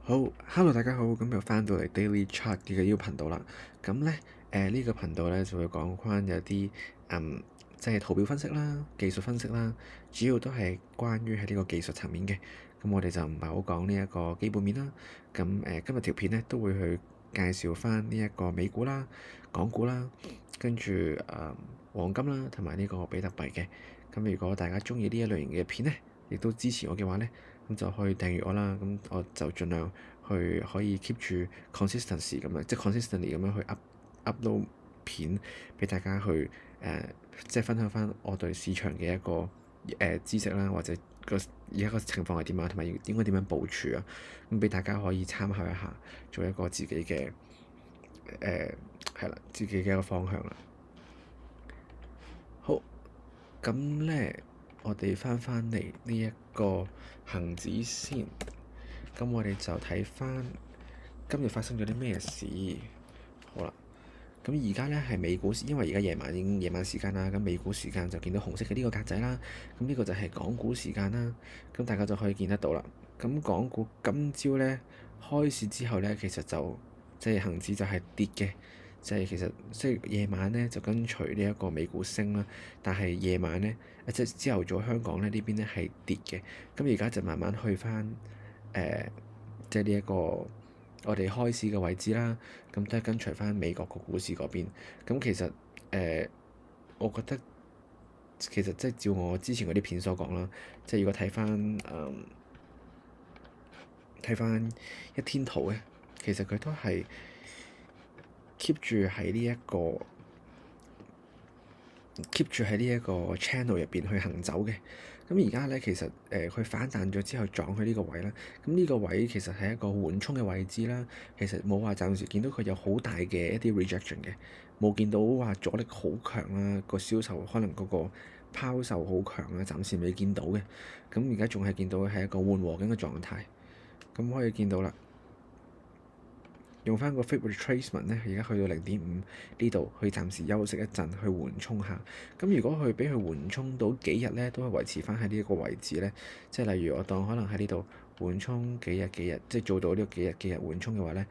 好，Hello 大家好，咁又翻到嚟 Daily Chat 嘅呢個頻道啦。咁咧，呢個頻道咧就會講翻有啲即係圖表分析啦、技術分析啦，主要都係關於喺呢個技術層面嘅。咁我哋就唔係好講呢一個基本面啦。咁今日條片咧都會去介紹翻呢一個美股啦、港股啦，跟住黃金啦，同埋呢個比特幣嘅。咁如果大家中意呢一類型嘅片咧，亦都支持我嘅話咧，咁就可以訂閱我啦。咁我就盡量去可以 keep 住 consistency 咁樣，即係 consistently 咁樣去 upload 片俾大家去即係分享翻我對市場嘅一個知識啦，或者而家個情況係點啊，同埋應該點樣部署啊，咁俾大家可以參考一下，做一個自己嘅係啦，自己嘅一個方向啦。好，咁咧，我哋翻嚟呢一個恒指先，咁我哋就睇翻今日發生咗啲咩事。好啦，咁而家咧係美股，因為而家已經夜晚時間啦，咁美股時間就見到紅色嘅呢個格仔啦，咁呢個就係港股時間啦，咁大家就可以見得到啦。咁港股今朝咧開市之後咧，其實就即係恒指就係跌嘅。其實即係夜晚咧就跟隨呢一個美股升啦，但係夜晚咧即係朝頭早香港咧呢邊咧係跌嘅，咁而家就慢慢去翻即係呢一個我哋開市嘅位置啦，咁都係跟隨翻美國個股市嗰邊。咁其實我覺得其實即係照我之前嗰啲片所講啦，即係如果睇翻一天圖咧，其實佢都係 keep 住喺呢一個 channel 入邊去行走嘅。咁而家咧其實佢反彈咗之後撞去呢個位啦。咁呢個位其實係一個緩衝嘅位置啦。其實冇話暫時見到佢有好大嘅一啲 rejection 嘅，冇見到話阻力好強啦，個銷售可能嗰個拋售好強啊，暫時未見到嘅。咁而家仲係見到係一個緩和緊嘅狀態。咁可以見到啦。用翻個 fib retracement 咧，而家去到0.5呢度，去暫時休息一陣，去緩衝下。咁如果佢俾佢緩衝到幾日咧，都係維持翻喺呢一個位置咧。即係例如我當可能喺呢度緩衝幾日，即係做到呢個幾日緩衝嘅話咧，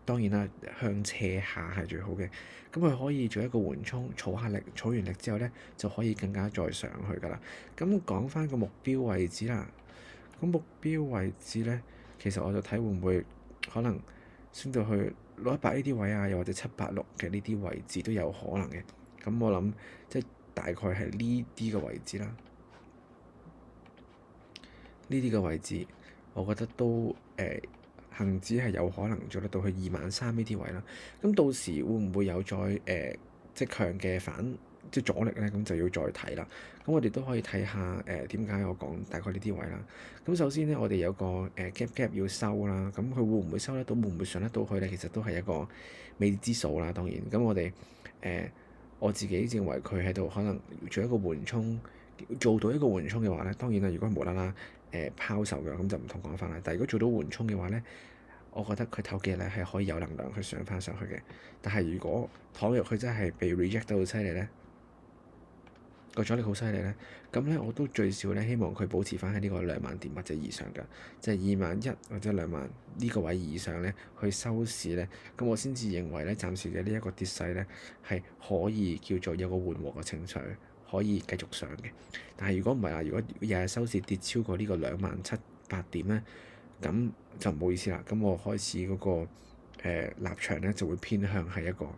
當然啦，向斜下係最好嘅。咁佢可以做一個緩衝，儲下力，儲完力之後咧，就可以更加再上去㗎啦。咁講翻個目標位置啦。咁目標位置咧，其實我就睇會唔會可能升到去618呢啲位啊，又或者786嘅呢啲位置都有可能嘅。咁我諗即係大概係呢啲嘅位置啦。呢啲嘅位置，我覺得都恆指係有可能做得到去23,000呢啲位啦。咁到時會唔會有再即係強嘅即係阻力咧？咁就要再睇啦。咁我哋都可以睇下點解我講大概呢啲位啦。咁首先咧，我哋有個gap 要收啦。咁佢會唔會收得到？會唔會上得到去咧？其實都係一個未知數啦。當然，咁我自己認為佢喺度可能做一個緩衝，做到一個緩衝嘅話咧，當然啦，如果係無啦啦拋售嘅咁就唔同講法啦。但係如果做到緩衝嘅話咧，我覺得佢頭幾日咧係可以有能量去上翻上去嘅。但係如果倘若佢真係被 reject 得好犀利咧，個阻力好犀利咧，咁咧我都最少咧希望佢保持翻喺呢個20,000點或者以上㗎，即係21,000或者20,000呢個位以上咧去收市咧，咁我先至認為咧暫時嘅呢一個跌勢咧係可以叫做有個緩和嘅情緒，可以繼續上嘅。但係如果唔係啊，如果日日收市跌超過呢個27,800點咧，咁就唔好意思啦。咁我開始嗰個立場咧就會偏向係一個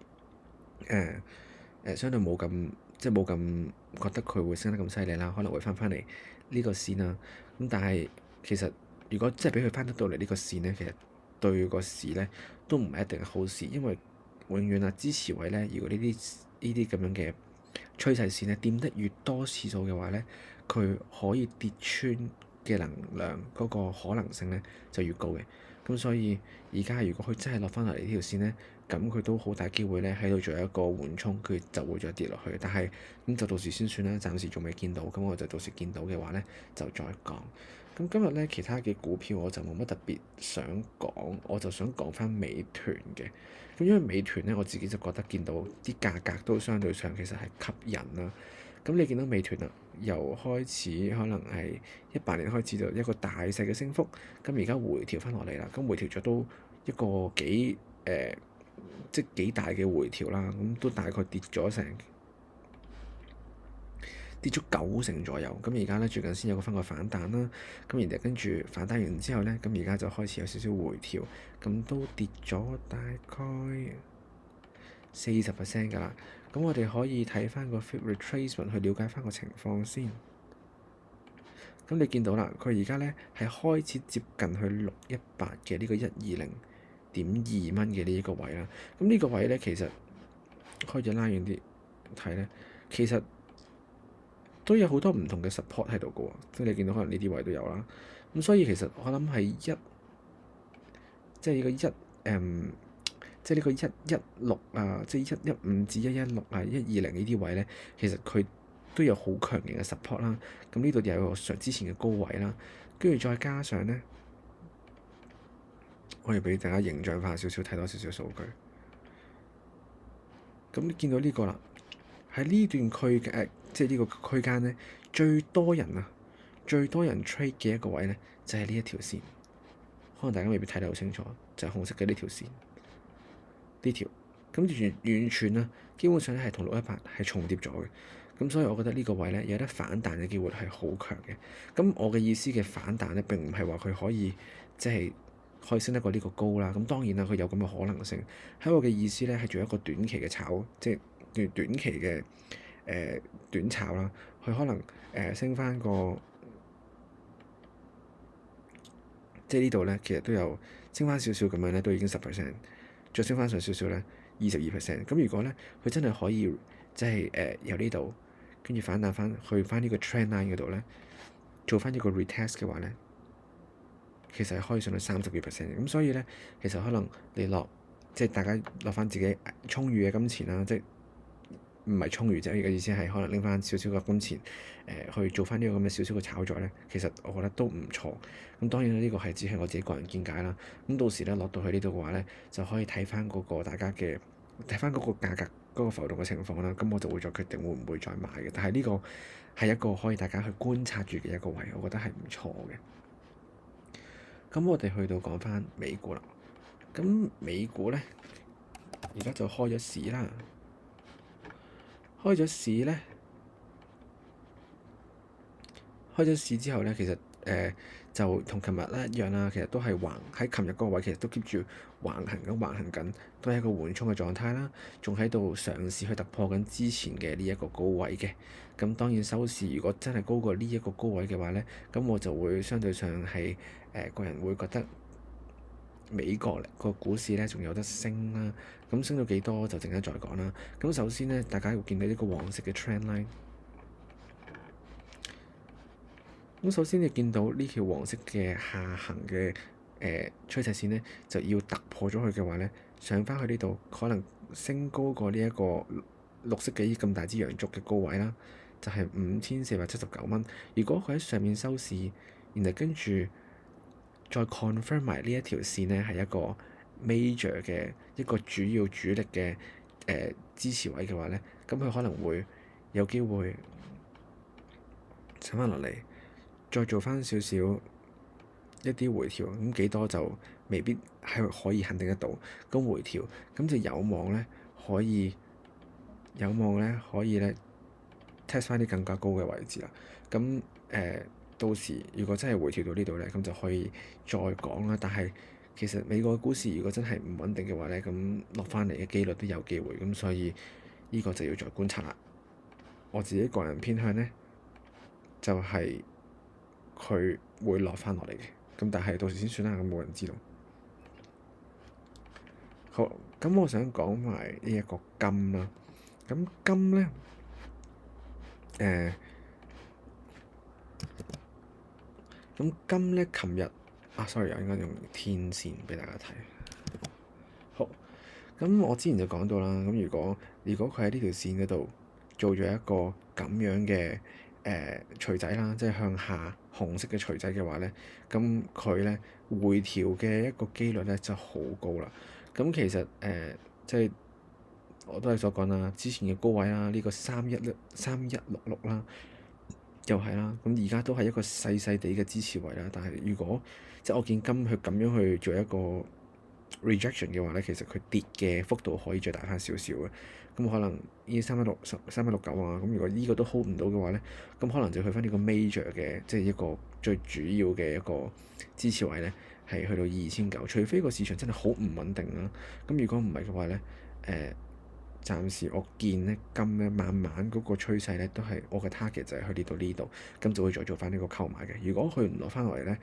相對冇咁即係冇咁覺得佢會升得咁犀利啦，可能會翻嚟呢個線啦。咁但係其實如果即係俾佢翻得到嚟呢個線咧，其實對個市咧都唔係一定係好事，因為永遠啊支持位咧，如果呢啲咁樣嘅趨勢線咧掂得越多次數嘅話咧，佢可以跌穿嘅能量嗰個可能性咧就越高嘅。咁所以而家如果佢真係落翻嚟呢條線咧，咁佢都好大機會咧喺度做一個緩衝，佢就會再跌落去。但係咁就到時先算啦，暫時仲未見到，咁我就到時見到嘅話咧就再講。咁今日咧其他嘅股票我就冇乜特別想講，我就想講翻美團嘅。咁因為美團咧我自己就覺得見到啲價格都相對上其實係吸引啦。咁你見到美團啊，由開始可能係18年開始就一個大細嘅升幅，咁而家回調翻落嚟啦，咁回調咗都一個即係幾大嘅回調啦，咁都大概跌咗90%左右，咁而家咧最近先有翻個反彈啦，咁然後跟住反彈完之後咧，咁而家就開始有少少回調，咁都跌咗大概40% 㗎啦。咁我哋可以睇翻個 Fib retracement 去了解翻個情況先。咁你見到啦，佢而家咧係開始接近去618嘅呢個120.2蚊嘅呢一個位啦。咁呢個位咧其實開咗拉遠啲睇咧，其實都有好多唔同嘅 support 喺度嘅喎，即係你見到可能呢啲位都有啦。咁所以其實我諗係即係呢個即係呢個116啊，即係115至116啊120呢啲位咧，其實佢都有好強勁嘅 support 啦。咁呢度又有個之前嘅高位啦，跟住再加上咧，我哋俾大家形象化少少，睇多少少數據。咁你見到呢個啦，喺呢段即係呢個區間咧，最多人 trade 嘅一個位咧，就係呢一條線。可能大家未必睇得好清楚，就係紅色嘅呢條線，呢條咁完全啊，基本上咧係同618係重疊咗嘅。咁所以我覺得呢個位咧有得反彈嘅機會係好強嘅。咁我嘅意思嘅反彈咧，並唔係話佢可以即係可以升得過呢個高啦。咁當然啦，佢有咁嘅可能性。喺我嘅意思咧，係做一個短期嘅炒，即係短期嘅短炒啦。佢可能升翻個，即係呢度咧，其實都有升翻少少咁樣咧，都已經10%，再升翻上少少咧22%。咁如果咧佢真係可以即係由呢度跟住反彈翻去翻呢個 trend line 嗰度咧，做翻一個 retest 嘅話咧，其實係可以上到30%。咁所以咧，其實可能你即係大家落翻自己充裕嘅金錢啦，即係唔係充裕啫？嘅意思係可能拎翻少少嘅金錢去做翻呢個咁嘅少少嘅炒作咧，其實我覺得都唔錯。咁當然啦，呢個係只係我自己個人見解啦。咁到時咧落到去呢度嘅話咧，就可以睇翻嗰個大家嘅睇翻嗰個價格嗰個浮動嘅情況啦。咁我就會再決定會唔會再買嘅。但係呢個係一個可以大家去觀察住嘅一個位，我覺得係唔錯嘅。咁我哋去到講翻美股啦。咁美股咧而家就開咗市啦。開咗市之後咧，其實就同琴日咧一樣啦。其實都係喺琴日嗰個位，其實都 keep 住橫行緊，都係一個緩衝嘅狀態啦。仲喺度嘗試去突破緊之前嘅呢一個高位嘅。咁當然收市如果真係高過呢一個高位嘅話咧，咁我就會相對上係個人會覺得美國個股市咧仲有得升啦。咁升到幾多就陣間再講啦。咁首先咧，大家會見到呢個黃色嘅 trend line。咁首先你見到呢條黃色嘅下行嘅趨勢線咧，就要突破咗佢嘅話咧，上翻去呢度可能升高過呢一個綠色嘅咁大支陽燭嘅高位啦，就係5479蚊。如果佢喺上面收市，然後跟住再 confirm 埋呢一條線咧係一個 major 嘅一個主要主力嘅支持位嘅話咧，咁佢可能會有機會上翻落嚟。再做翻少少一啲回調，咁幾多就未必係可以肯定得到。咁回調咁就有望咧可以咧 test 翻啲更加高嘅位置啦。咁到時如果真係回調到呢度咧，咁就可以再講啦。但係其實美國股市如果真係唔穩定嘅話咧，咁落翻嚟嘅機率都有機會。咁所以呢個就要再觀察啦。我自己個人偏向咧就係佢會落翻落嚟嘅，咁但係到時先算啦，咁冇人知道。好，咁我想講埋呢一個金啦。咁金咧，咁金咧，琴日sorry，我應該用天線俾大家睇。好，咁我之前就講到啦，咁如果佢喺呢條線嗰度做咗一個咁樣嘅錘仔啦，即係向下紅色嘅錘仔嘅話咧，咁佢咧回調嘅一個機率咧就好高啦。咁其實即係我都係所講啦，之前嘅高位啦，呢個3166啦，又係啦，咁而家都係一個細細地嘅支持位啦。但係如果即係我見金佢咁樣去做一個 rejection 嘅話咧，其實佢跌嘅幅度可以再大翻少少嘅。咁可能依3.69啊，咁如果呢個都 hold 唔到嘅話咧，咁可能就去翻呢個 major 嘅，即係一個最主要嘅一個支持位咧，係去到2,900。除非個市場真係好唔穩定啦。咁如果唔係嘅話咧，暫時我見咧金咧慢慢嗰個趨勢咧都係我嘅 target 就係去呢到呢度，咁就會再做翻呢個購買嘅。如果佢唔落翻落嚟咧，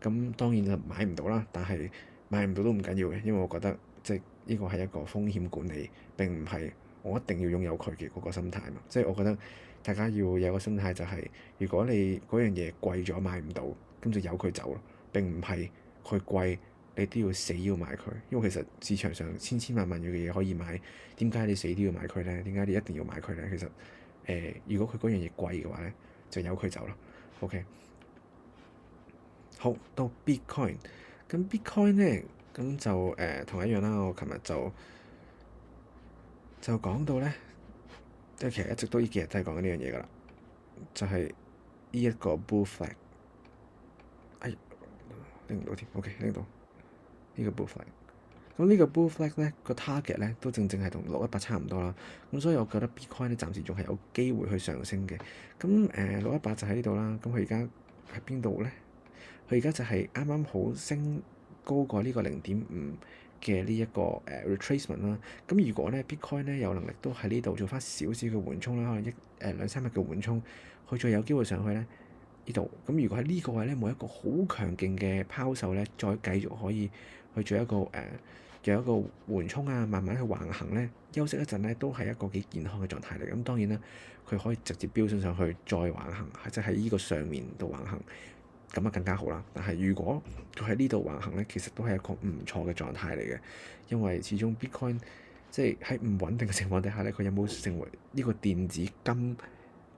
咁當然就買唔到啦。但係買唔到都唔緊要嘅，因為我覺得即係呢個係一個風險管理，並唔係我一定要擁有佢嘅嗰個心態嘛。即係我覺得大家要有個心態就係，如果你嗰樣嘢貴咗買唔到，咁就由佢走咯。並唔係佢貴，你都要死要買佢，因為其實市場上千千萬萬樣嘅嘢可以買，點解你死都要買佢咧？點解你一定要買佢咧？其實如果佢嗰樣嘢貴嘅話咧，就由佢走咯。OK，好到 Bitcoin，咁 Bitcoin 咧，咁就同一樣啦。我琴日就講到咧，即係其實一直都呢幾日都係講緊呢樣嘢噶啦，就係呢一個 bull flag。哎，拎唔到添，OK，拎到呢個 bull flag。咁呢個 bull flag 咧個 target 咧都正正係同618差唔多啦。咁所以我覺得 Bitcoin 咧暫時仲係有機會去上升嘅。咁618就喺呢度啦。咁佢而家喺邊度咧？佢而家就係啱啱好升高過呢個0.5嘅呢一個retracement 啦。咁如果咧 Bitcoin 咧有能力都喺呢度做翻少少嘅緩衝啦，可能2-3日嘅緩衝，佢再有機會上去咧呢度。咁如果喺呢個位咧冇一個好強勁嘅拋售咧，再繼續可以去做一個有一個緩衝啊，慢慢去橫行咧，休息一陣咧，都係一個幾健康嘅狀態嚟。咁當然啦，佢可以直接飆升上去再橫行，即係喺呢個上面度橫行，咁啊更加好啦。但係如果佢喺呢度橫行咧，其實都係一個唔錯嘅狀態嚟嘅，因為始終 Bitcoin 即係喺唔穩定嘅情況底下咧，佢有冇成為呢個電子金，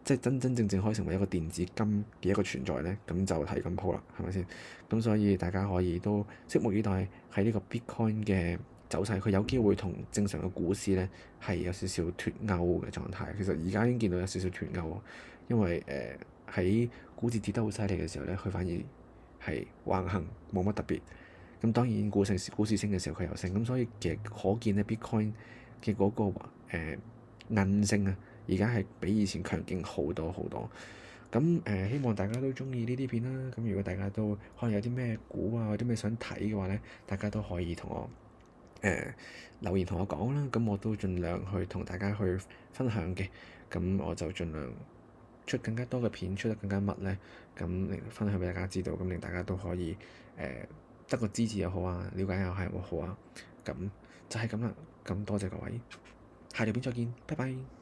即係真真正正可以成為一個電子金嘅一個存在咧，咁就睇咁鋪啦，係咪先？咁所以大家可以都拭目以待喺呢個 Bitcoin 嘅走勢，佢有機會同正常嘅股市咧係有少少脫鈎嘅狀態。其實而家已經見到有少少脫鈎，因為喺股市跌得好犀利嘅時候咧，佢反而係橫行冇乜特別。咁當然股市升嘅時候佢又升，咁所以其實可見咧 Bitcoin 嘅嗰個韌性啊，而家係比以前強勁好多好多。咁希望大家都中意呢啲片啦。咁如果大家都可能有啲咩股啊，或者咩想睇嘅話咧，大家都可以同我留言同我講啦。咁我都盡量去同大家去分享嘅。咁我就盡量出更加多嘅片，出得更加密咧，咁嚟分享俾大家知道，咁令大家都可以得個支持又好啊，了解又係好啊。咁就係咁啦。咁多謝各位，下條片再見，拜拜。